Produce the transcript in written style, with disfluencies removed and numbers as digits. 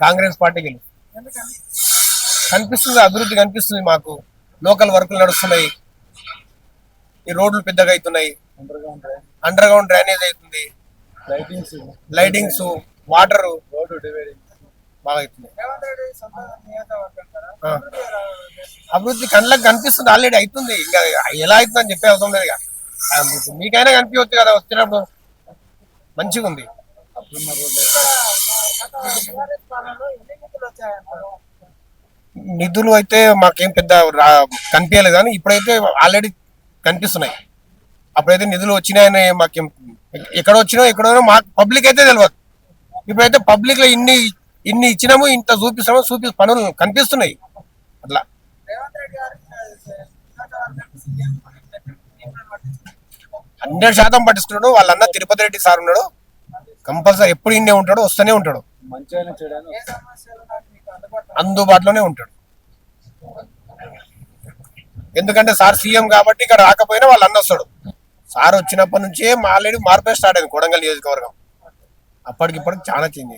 Congress party కనిపిస్తుంది, అభివృద్ధి కనిపిస్తుంది. మాకు లోకల్ వర్కులు నడుస్తున్నాయి, ఈ రోడ్లు పెద్దగా అవుతున్నాయి, అండర్ గ్రౌండ్ డ్రైనేజ్ అవుతుంది, లైటింగ్స్, వాటర్ బాగా అవుతుంది. అభివృద్ధి కళ్ళకి కనిపిస్తుంది, ఆల్రెడీ అవుతుంది. ఇంకా ఎలా అవుతుంది అని చెప్పే అవసరం లేదు. మీకైనా కనిపించవచ్చు కదా, వచ్చినప్పుడు మంచిగా ఉంది. నిధులు అయితే మాకేం పెద్ద కనిపించలేదు, కానీ ఇప్పుడైతే ఆల్రెడీ కనిపిస్తున్నాయి. అప్పుడైతే నిధులు వచ్చినాయని మాకేం ఎక్కడ వచ్చినా మాకు పబ్లిక్ అయితే తెలియదు. ఇప్పుడైతే పబ్లిక్ లో ఇన్ని ఇచ్చినాము, ఇంత చూపిస్తాము, పనులు కనిపిస్తున్నాయి. అట్లా 100% పట్టించుకున్నాడు. వాళ్ళన్న తిరుపతి రెడ్డి సార్ ఉన్నాడు, కంపల్సరీ ఎప్పుడు ఇండే ఉంటాడు, వస్తూనే ఉంటాడు, అందుబాటులోనే ఉంటాడు. ఎందుకంటే సార్ సీఎం కాబట్టి ఇక్కడ రాకపోయినా వాళ్ళు అన్న వస్తాడు. సార్ వచ్చినప్పటి నుంచే ఆల్రెడీ మార్పే స్టార్ట్ అయింది కొడంగల్ నియోజకవర్గం. అప్పటికిప్పటికి చాలా చేంజ్ అయింది.